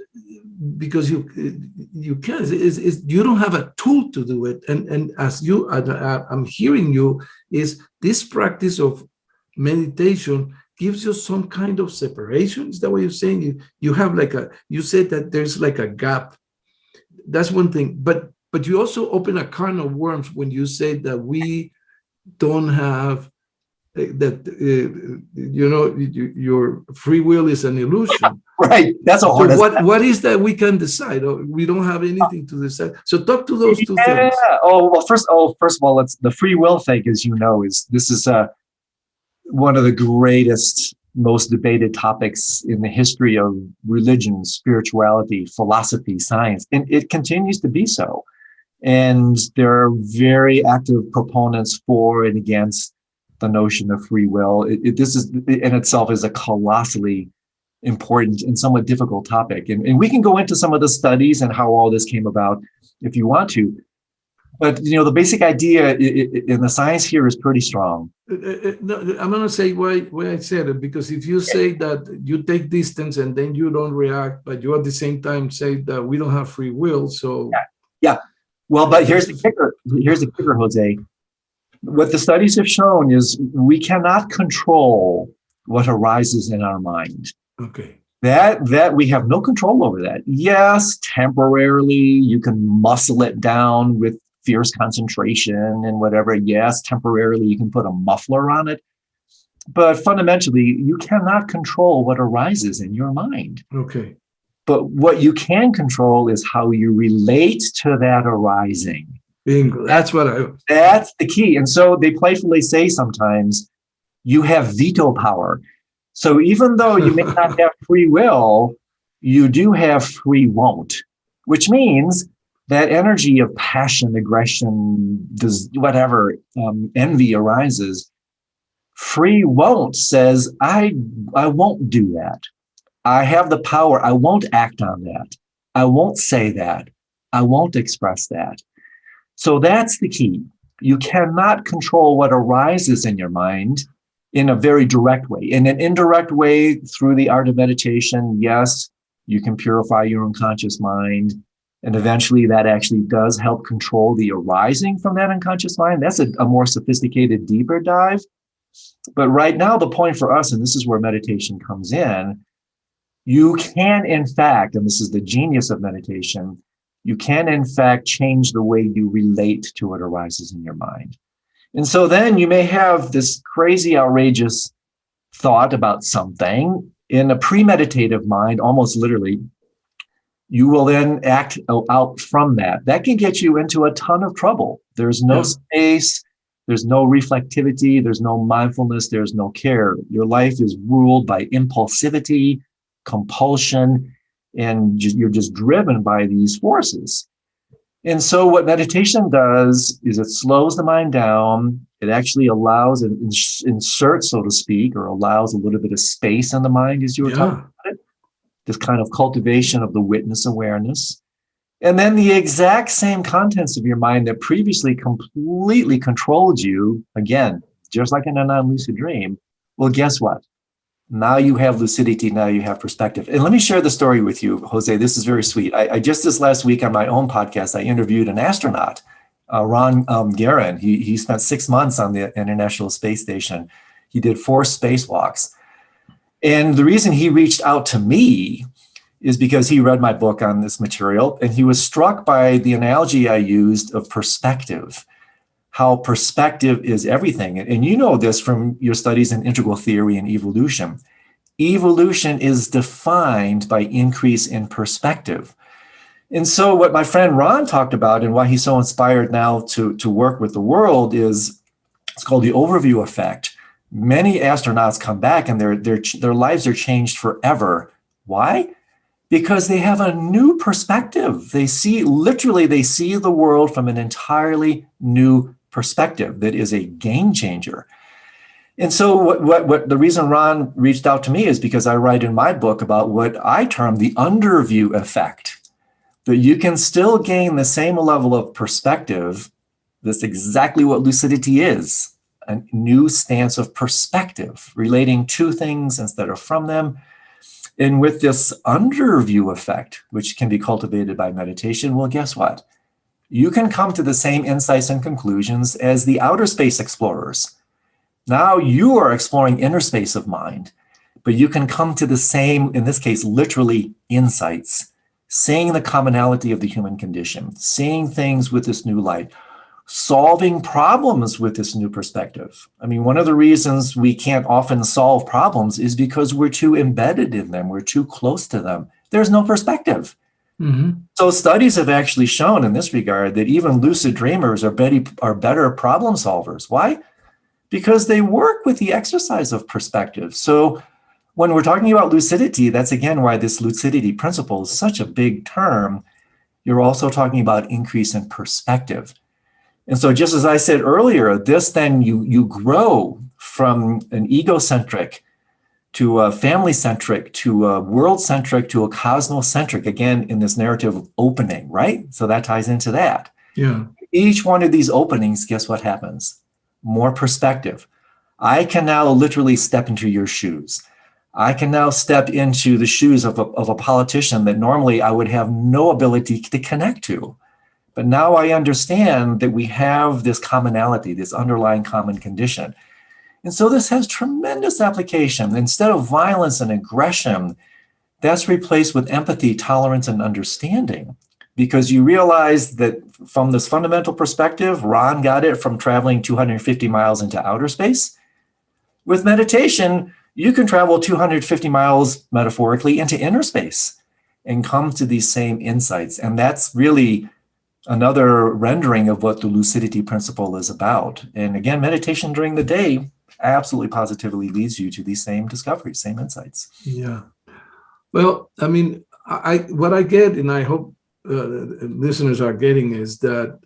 Speaker 1: you can. It's you don't have a tool to do it. And as I'm hearing you, is this practice of meditation gives you some kind of separation. Is that what you're saying? You have you said that there's like a gap. That's one thing. But you also open a can of worms when you say that we don't have your free will is an illusion.
Speaker 2: Right. That's a hard.
Speaker 1: So what is that we can decide? We don't have anything to decide. So talk to those two things.
Speaker 2: Oh, well, first of all, it's the free will thing, as you know, this is one of the greatest, most debated topics in the history of religion, spirituality, philosophy, science, and it continues to be so. And there are very active proponents for and against the notion of free will. This is in itself is a colossally important and somewhat difficult topic. And we can go into some of the studies and how all this came about if you want to. But, the basic idea in the science here is pretty strong.
Speaker 1: No, I'm going to say why I said it, because if you say that you take distance and then you don't react, but you at the same time say that we don't have free will, so...
Speaker 2: Yeah. Well, but here's the kicker. Here's the kicker, Jose. What the studies have shown is we cannot control what arises in our mind.
Speaker 1: Okay.
Speaker 2: That we have no control over that. Yes, temporarily you can muscle it down with fierce concentration and whatever. Yes, temporarily you can put a muffler on it. But fundamentally, you cannot control what arises in your mind.
Speaker 1: Okay.
Speaker 2: But what you can control is how you relate to that arising.
Speaker 1: Bingo. That's
Speaker 2: the key. And so they playfully say sometimes you have veto power. So even though you may not have free will, you do have free won't, which means that energy of passion, aggression, envy arises. Free won't says, I won't do that. I have the power. I won't act on that. I won't say that. I won't express that. So that's the key. You cannot control what arises in your mind in a very direct way. In an indirect way, through the art of meditation, yes, you can purify your unconscious mind. And eventually that actually does help control the arising from that unconscious mind. That's a more sophisticated, deeper dive. But right now, the point for us, and this is where meditation comes in, you can, in fact, and this is the genius of meditation, you can, in fact, change the way you relate to what arises in your mind. And so then you may have this crazy, outrageous thought about something in a premeditative mind, almost literally. You will then act out from that. That can get you into a ton of trouble. There's no space. There's no reflectivity. There's no mindfulness. There's no care. Your life is ruled by impulsivity, compulsion, and you're just driven by these forces. And so what meditation does is it slows the mind down. It actually allows and inserts, so to speak, or allows a little bit of space in the mind, as you were talking about it. This kind of cultivation of the witness awareness. And then the exact same contents of your mind that previously completely controlled you, again, just like in a non-lucid dream, well, guess what? Now you have lucidity, now you have perspective. And let me share the story with you, Jose. This is very sweet. I just this last week on my own podcast, I interviewed an astronaut, Ron Guerin. He spent 6 months on the International Space Station. He did 4 spacewalks. And the reason he reached out to me is because he read my book on this material, and he was struck by the analogy I used of perspective, how perspective is everything. And you know this from your studies in integral theory and evolution. Evolution is defined by increase in perspective. And so what my friend Ron talked about and why he's so inspired now to work with the world is, it's called the overview effect. Many astronauts come back and their lives are changed forever. Why? Because they have a new perspective. They see the world from an entirely new perspective that is a game changer. And so what the reason Ron reached out to me is because I write in my book about what I term the underview effect, that you can still gain the same level of perspective. That's exactly what lucidity is, a new stance of perspective, relating to things instead of from them. And with this underview effect, which can be cultivated by meditation, well, guess what? You can come to the same insights and conclusions as the outer space explorers. Now you are exploring inner space of mind, but you can come to the same, in this case, literally insights, seeing the commonality of the human condition, seeing things with this new light, solving problems with this new perspective. I mean, one of the reasons we can't often solve problems is because we're too embedded in them. We're too close to them. There's no perspective. Mm-hmm. So studies have actually shown in this regard that even lucid dreamers are better problem solvers. Why? Because they work with the exercise of perspective. So when we're talking about lucidity, that's again why this lucidity principle is such a big term. You're also talking about increase in perspective. And so just as I said earlier, this then you grow from an egocentric to a family-centric to a world-centric to a cosmocentric, again, in this narrative of opening, right? So that ties into that.
Speaker 1: Yeah.
Speaker 2: Each one of these openings, guess what happens? More perspective. I can now literally step into your shoes. I can now step into the shoes of a politician that normally I would have no ability to connect to. But now I understand that we have this commonality, this underlying common condition. And so this has tremendous application. Instead of violence and aggression, that's replaced with empathy, tolerance, and understanding. Because you realize that from this fundamental perspective, Ron got it from traveling 250 miles into outer space. With meditation, you can travel 250 miles metaphorically into inner space and come to these same insights. And that's really another rendering of what the lucidity principle is about. And again, meditation during the day absolutely positively leads you to these same discoveries, same insights.
Speaker 1: Yeah. Well, I mean, what I get, and I hope listeners are getting, is that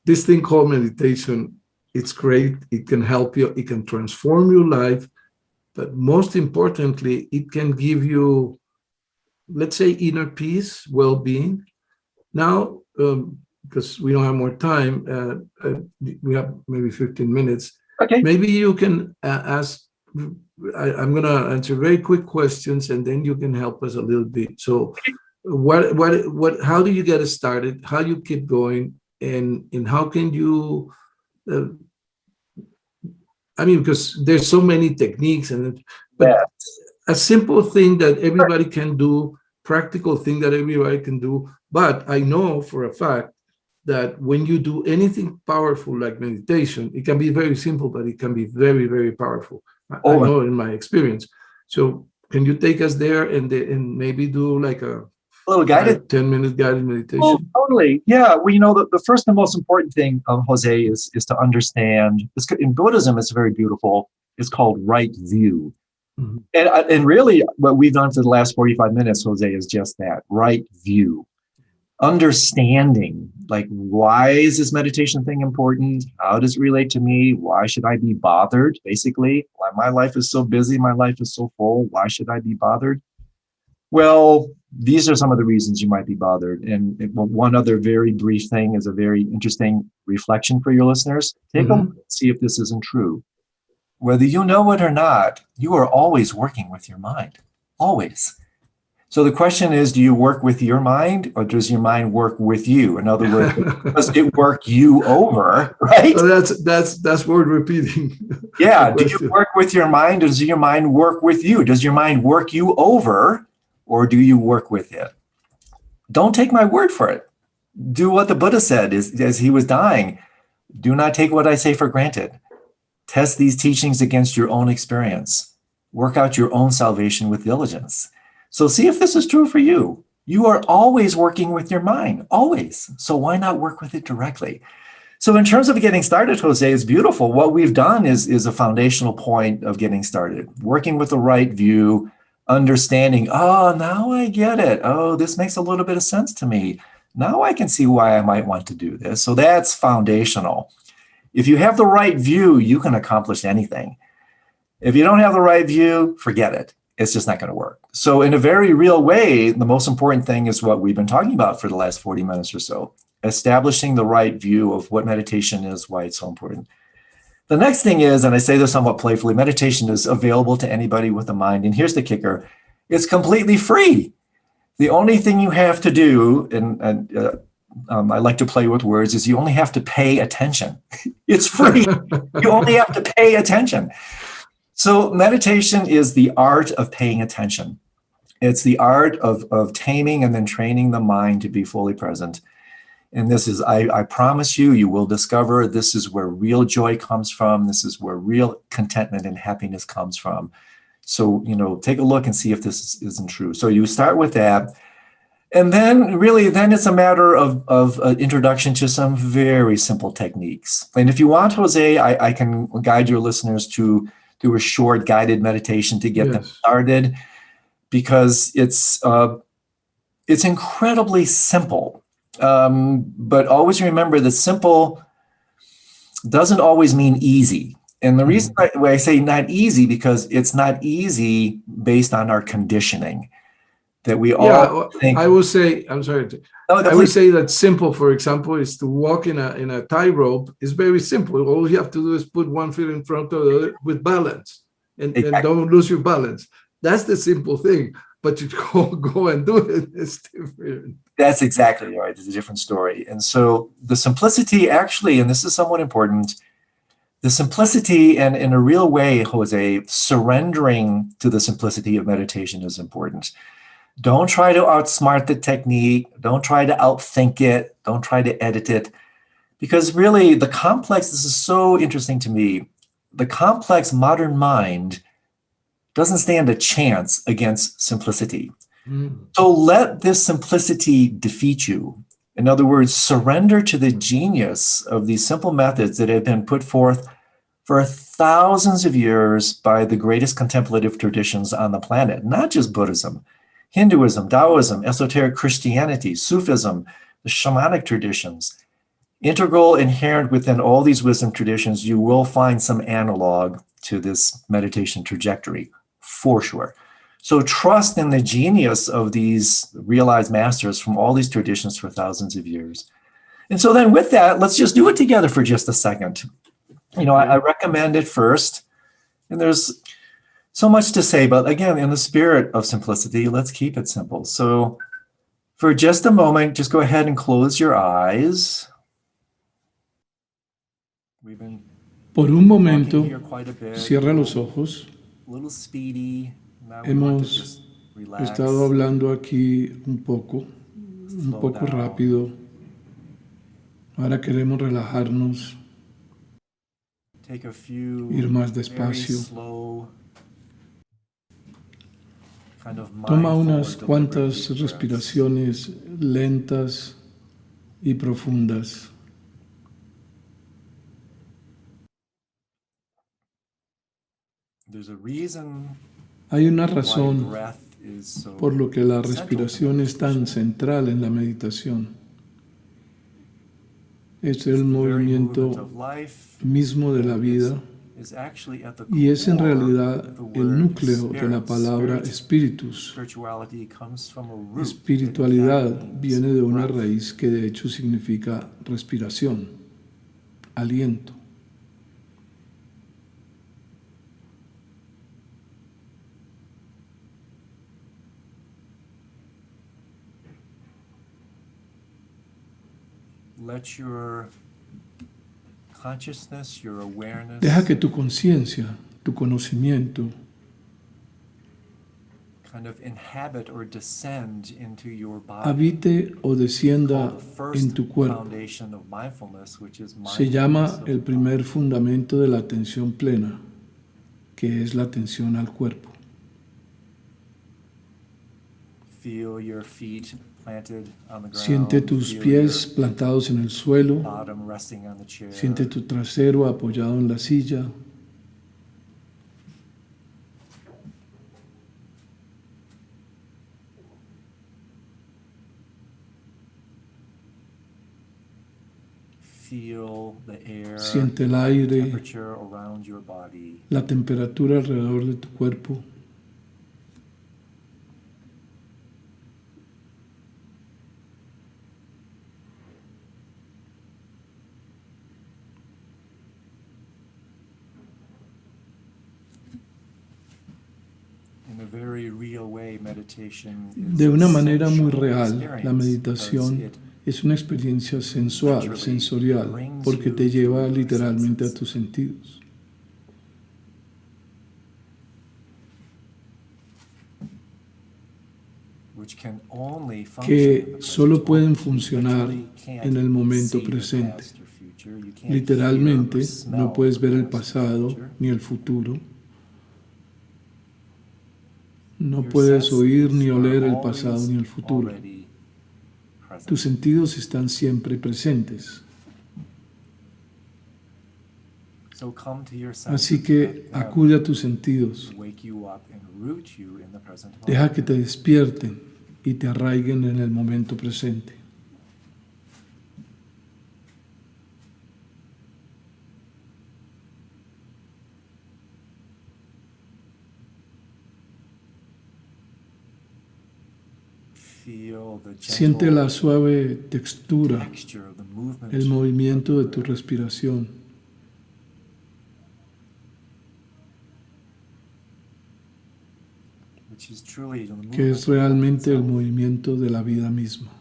Speaker 1: this thing called meditation, it's great. It can help you. It can transform your life. But most importantly, it can give you, let's say, inner peace, well-being. Now, because we don't have more time, we have maybe 15 minutes.
Speaker 2: Okay.
Speaker 1: Maybe you can ask, I'm going to answer very quick questions, and then you can help us a little bit. So how do you get it started? How do you keep going? And how can you, because there's so many techniques, but a simple thing that everybody can do, practical thing that everybody can do. But I know for a fact that when you do anything powerful like meditation, it can be very simple, but it can be very, very powerful. I know in my experience. So can you take us there and maybe do like a
Speaker 2: little guided
Speaker 1: 10-minute guided meditation?
Speaker 2: Oh, totally. Yeah. Well, the first and most important thing, Jose, is to understand this. In Buddhism, it's very beautiful. It's called right view. Mm-hmm. And really what we've done for the last 45 minutes, Jose, is just that, right view. Understanding, like, why is this meditation thing important? How does it relate to me? Why should I be bothered? Basically, my life is so busy. My life is so full. Why should I be bothered? Well, these are some of the reasons you might be bothered. And one other very brief thing is a very interesting reflection for your listeners. Take a look and see if this isn't true. Whether you know it or not, you are always working with your mind. Always. So the question is, do you work with your mind, or does your mind work with you? In other words, does it work you over, right?
Speaker 1: So that's worth repeating.
Speaker 2: Yeah. Do you work with your mind, or does your mind work with you? Does your mind work you over, or do you work with it? Don't take my word for it. Do what the Buddha said as he was dying. Do not take what I say for granted. Test these teachings against your own experience. Work out your own salvation with diligence. So see if this is true for you. You are always working with your mind, always. So why not work with it directly? So in terms of getting started, Jose, it's beautiful. What we've done is a foundational point of getting started. Working with the right view, understanding, oh, now I get it. Oh, this makes a little bit of sense to me. Now I can see why I might want to do this. So that's foundational. If you have the right view, you can accomplish anything. If you don't have the right view, forget it. It's just not going to work. So in a very real way, the most important thing is what we've been talking about for the last 40 minutes or so, establishing the right view of what meditation is, why it's so important. The next thing is, and I say this somewhat playfully, meditation is available to anybody with a mind. And here's the kicker. It's completely free. The only thing you have to do, and I like to play with words, is you only have to pay attention. It's free. You only have to pay attention. So meditation is the art of paying attention. It's the art of taming and then training the mind to be fully present. And this is, I promise you, you will discover this is where real joy comes from. This is where real contentment and happiness comes from. So, take a look and see if this isn't true. So you start with that. And then really, then it's a matter of introduction to some very simple techniques. And if you want, Jose, I can guide your listeners to do a short guided meditation to get them started, because it's incredibly simple. But always remember that simple doesn't always mean easy. And the reason why I say not easy, because it's not easy based on our conditioning. That we all think.
Speaker 1: I will say, I'm sorry. I would say that simple, for example, is to walk in a tightrope. It's very simple. All you have to do is put one foot in front of the other with balance, and don't lose your balance. That's the simple thing. But you go and do it. It's different.
Speaker 2: That's exactly right. It's a different story. And so the simplicity actually, and this is somewhat important, the simplicity, and in a real way, Jose, surrendering to the simplicity of meditation is important. Don't try to outsmart the technique. Don't try to outthink it. Don't try to edit it. Because really, this is so interesting to me, the complex modern mind doesn't stand a chance against simplicity. So let this simplicity defeat you. In other words, surrender to the genius of these simple methods that have been put forth for thousands of years by the greatest contemplative traditions on the planet, not just Buddhism, Hinduism, Taoism, esoteric Christianity, Sufism, the shamanic traditions. Integral, inherent within all these wisdom traditions, you will find some analog to this meditation trajectory, for sure. So trust in the genius of these realized masters from all these traditions for thousands of years. And so then with that, let's just do it together for just a second. I recommend it first. And there's so much to say, but again, in the spirit of simplicity, let's keep it simple. So for just a moment, just go ahead and close your eyes.
Speaker 3: Por un momento, cierra los ojos. Hemos estado hablando aquí un poco rápido. Ahora queremos relajarnos, ir más despacio. Toma unas cuantas respiraciones lentas y profundas. Hay una razón por lo que la respiración es tan central en la meditación. Es el movimiento mismo de la vida y es en realidad el núcleo de la palabra espíritus. Espiritualidad viene de una raíz que de hecho significa respiración, aliento. Deja que tu conciencia, tu conocimiento, habite o descienda en tu cuerpo. Se llama el primer fundamento de la atención plena, que es la atención al cuerpo. Siente tus pies plantados en el suelo. Siente tu trasero apoyado en la silla. Siente el aire, la temperatura alrededor de tu cuerpo. De una manera muy real, la meditación es una experiencia sensual, sensorial, porque te lleva literalmente a tus sentidos. Que solo pueden funcionar en el momento presente. Literalmente, no puedes ver el pasado ni el futuro. No puedes oír ni oler el pasado ni el futuro. Tus sentidos están siempre presentes. Así que acude a tus sentidos. Deja que te despierten y te arraiguen en el momento presente. Siente la suave textura, el movimiento de tu respiración. Que es realmente el movimiento de la vida misma.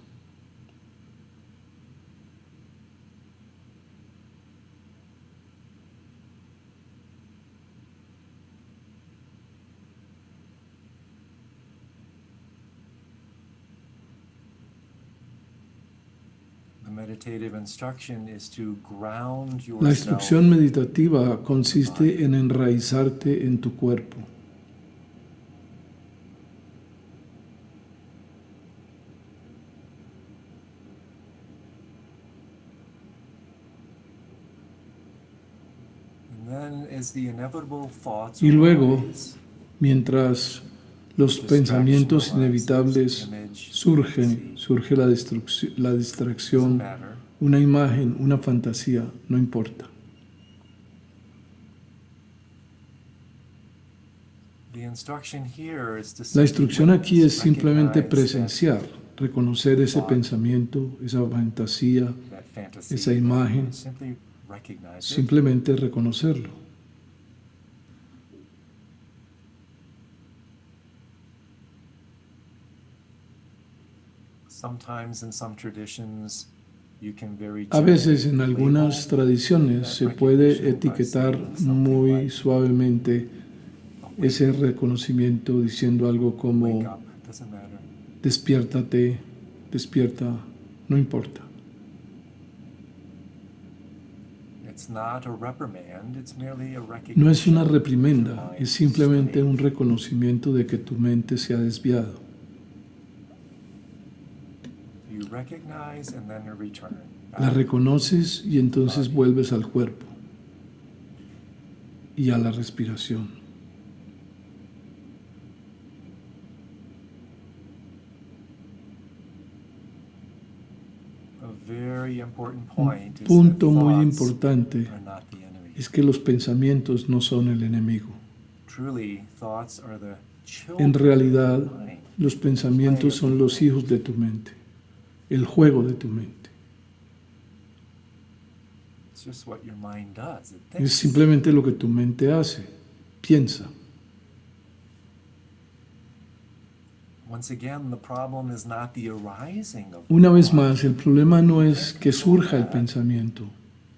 Speaker 3: La instrucción meditativa consiste en enraizarte en tu cuerpo. Y luego, mientras los pensamientos inevitables surgen, surge la distracción, una imagen, una fantasía, no importa. La instrucción aquí es simplemente presenciar, reconocer ese pensamiento, esa fantasía, esa imagen, simplemente reconocerlo. A veces en algunas tradiciones se puede etiquetar muy suavemente ese reconocimiento diciendo algo como despiértate, despierta, no importa. No es una reprimenda, es simplemente un reconocimiento de que tu mente se ha desviado. La reconoces y entonces vuelves al cuerpo y a la respiración. Un punto muy importante es que los pensamientos no son el enemigo. En realidad, los pensamientos son los hijos de tu mente, el juego de tu mente. Es simplemente lo que tu mente hace, piensa. Una vez más, el problema no es que surja el pensamiento.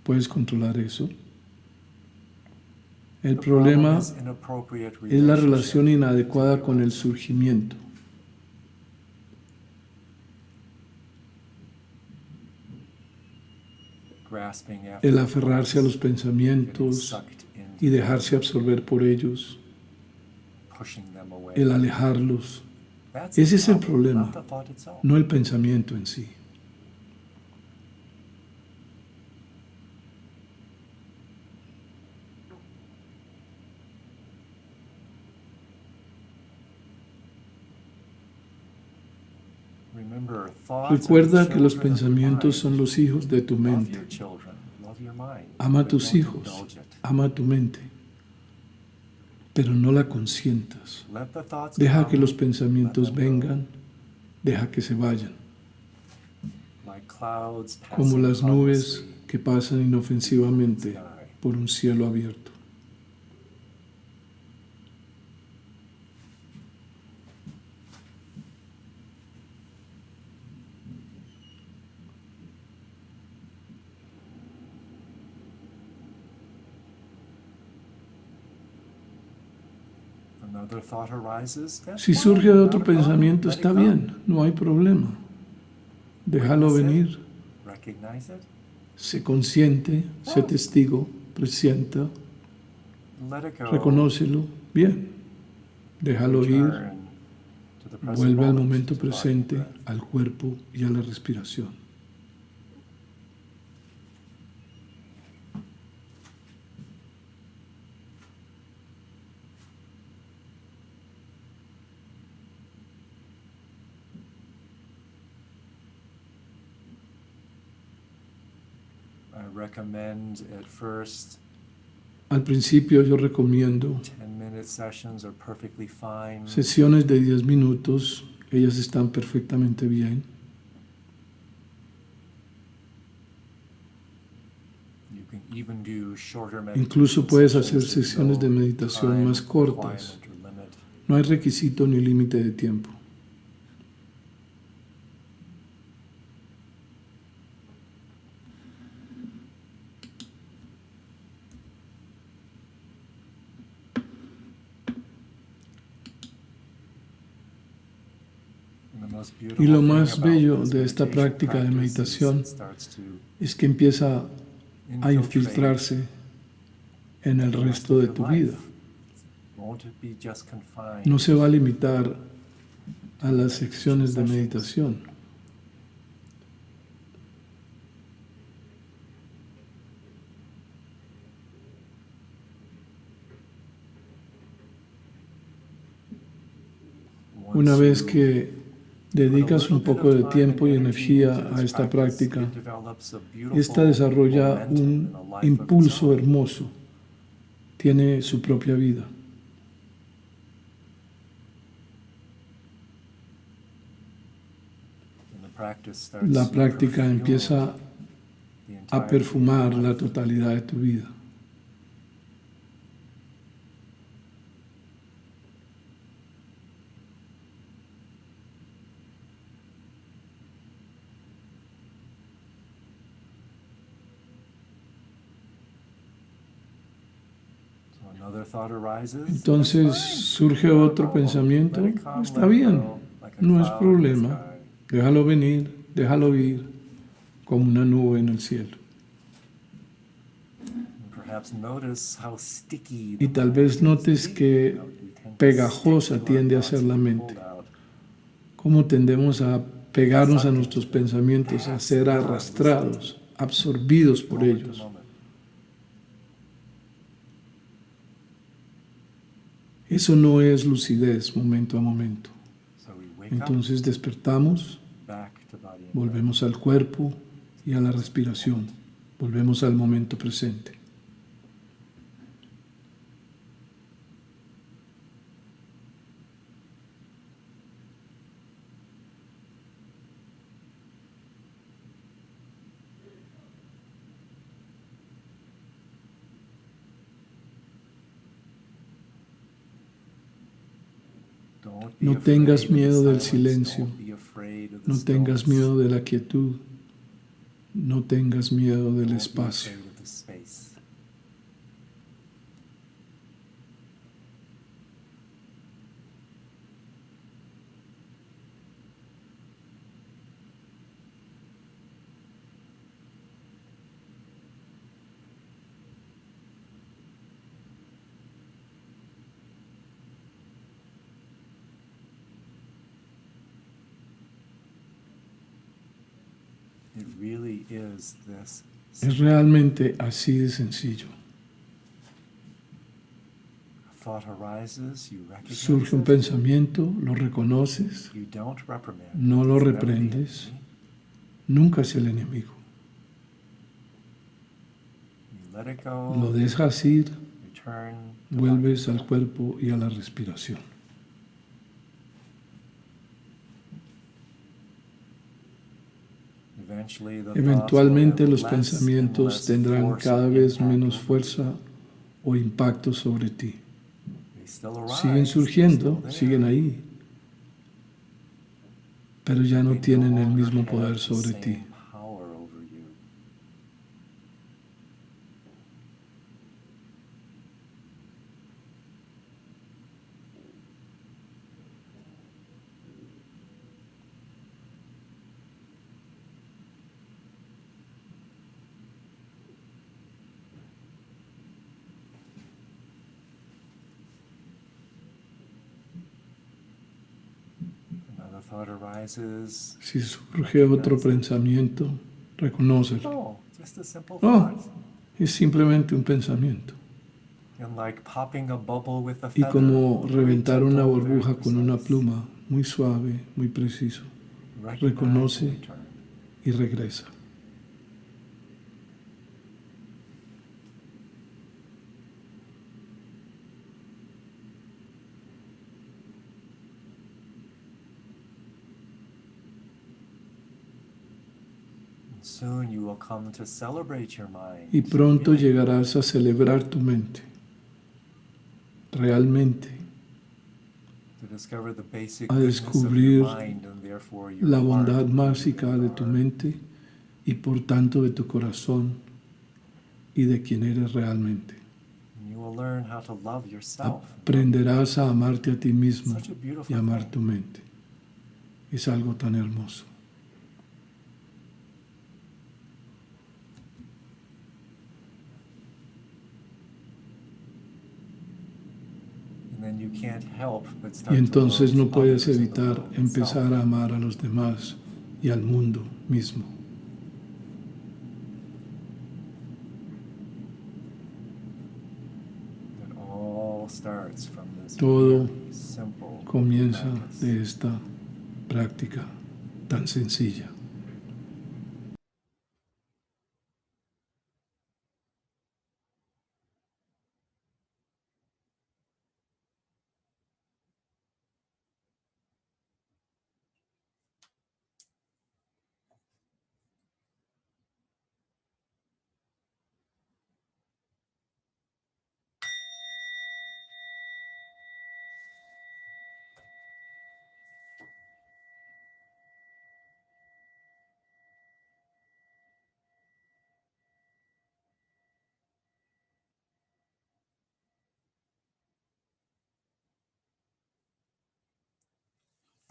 Speaker 3: ¿Puedes controlar eso? El problema es la relación inadecuada con el surgimiento. El aferrarse a los pensamientos y dejarse absorber por ellos, el alejarlos. Ese es el problema, no el pensamiento en sí. Recuerda que los pensamientos son los hijos de tu mente. Ama a tus hijos, ama a tu mente, pero no la consientas. Deja que los pensamientos vengan, deja que se vayan, como las nubes que pasan inofensivamente por un cielo abierto. Si surge otro pensamiento, está bien, no hay problema. Déjalo venir. Sé consciente, sé testigo, presienta, reconócelo, bien. Déjalo ir, vuelve al momento presente, al cuerpo y a la respiración. Al principio yo recomiendo sesiones de 10 minutos, ellas están perfectamente bien. Incluso puedes hacer sesiones de meditación más cortas. No hay requisito ni límite de tiempo. Y lo más bello de esta práctica de meditación es que empieza a infiltrarse en el resto de tu vida. No se va a limitar a las secciones de meditación. Una vez que dedicas un poco de tiempo y energía a esta práctica, esta desarrolla un impulso hermoso, tiene su propia vida. La práctica empieza a perfumar la totalidad de tu vida. Entonces surge otro pensamiento, está bien, no es problema, déjalo venir, déjalo ir, como una nube en el cielo. Y tal vez notes que pegajosa tiende a ser la mente, cómo tendemos a pegarnos a nuestros pensamientos, a ser arrastrados, absorbidos por ellos. Eso no es lucidez momento a momento. Entonces despertamos, volvemos al cuerpo y a la respiración, volvemos al momento presente. No tengas miedo del silencio, no tengas miedo de la quietud, no tengas miedo del espacio. Es realmente así de sencillo. Surge un pensamiento, lo reconoces, no lo reprendes, nunca es el enemigo. Lo dejas ir, vuelves al cuerpo y a la respiración. Eventualmente los pensamientos tendrán cada vez menos fuerza o impacto sobre ti. Siguen surgiendo, siguen ahí, pero ya no tienen el mismo poder sobre ti. Si surge otro pensamiento, reconócelo. Oh, es simplemente un pensamiento. Y como reventar una burbuja con una pluma, muy suave, muy preciso, reconoce y regresa. Y pronto llegarás a celebrar tu mente, realmente, a descubrir la bondad básica de tu mente y por tanto de tu corazón y de quien eres realmente. Aprenderás a amarte a ti mismo y amar tu mente. Es algo tan hermoso. Y entonces no puedes evitar empezar a amar a los demás y al mundo mismo. Todo comienza de esta práctica tan sencilla.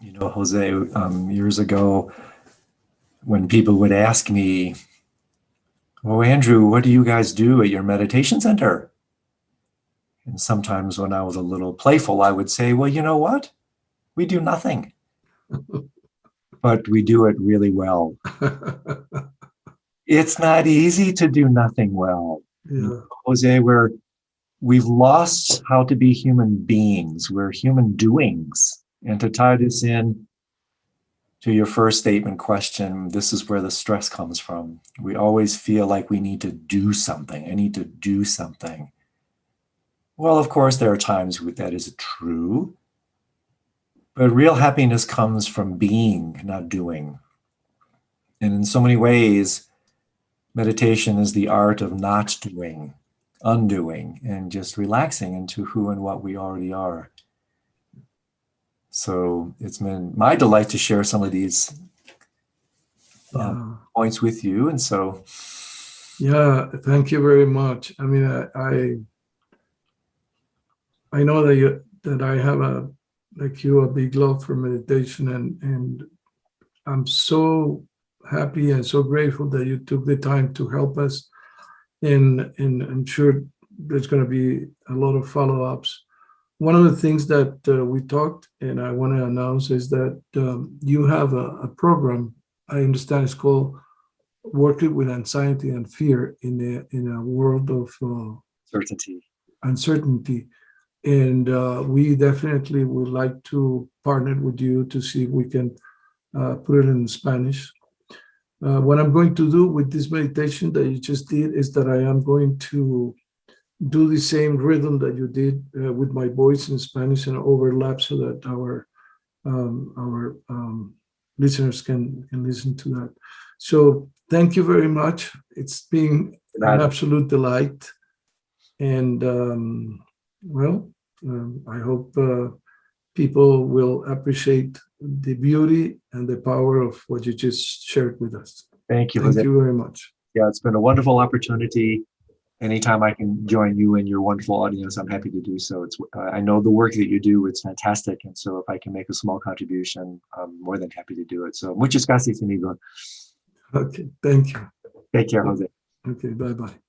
Speaker 2: You know, Jose, years ago, when people would ask me, "Oh, Andrew, what do you guys do at your meditation center?" And sometimes when I was a little playful, I would say, "Well, you know what? We do nothing." But we do it really well. It's not easy to do nothing well.
Speaker 1: Yeah.
Speaker 2: Jose, we've lost how to be human beings. We're human doings. And to tie this in to your first statement question, this is where the stress comes from. We always feel like we need to do something. I need to do something. Well, of course, there are times that is true. But real happiness comes from being, not doing. And in so many ways, meditation is the art of not doing, undoing, and just relaxing into who and what we already are. So it's been my delight to share some of these points with you. And so.
Speaker 1: Yeah, thank you very much. I mean, I know that I have like you, a big love for meditation, and I'm so happy and so grateful that you took the time to help us. And I'm sure there's going to be a lot of follow-ups. One of the things that we talked, and I want to announce, is that you have a program. I understand it's called Working with Anxiety and Fear in a world of
Speaker 2: Certainty.
Speaker 1: Uncertainty. And we definitely would like to partner with you to see if we can put it in Spanish. What I'm going to do with this meditation that you just did is that I am going to do the same rhythm that you did with my voice in Spanish and overlap so that our listeners can listen to that. So thank you very much. It's been an absolute delight. And I hope people will appreciate the beauty and the power of what you just shared with us.
Speaker 2: Thank you,
Speaker 1: Thank
Speaker 2: Jose.
Speaker 1: you very much.
Speaker 2: Yeah, it's been a wonderful opportunity. Anytime I can join you and your wonderful audience, I'm happy to do so. I know the work that you do, it's fantastic. And so if I can make a small contribution, I'm more than happy to do it. So muchas gracias, amigo.
Speaker 1: Okay, thank you.
Speaker 2: Take care, Jose.
Speaker 1: Okay, bye-bye.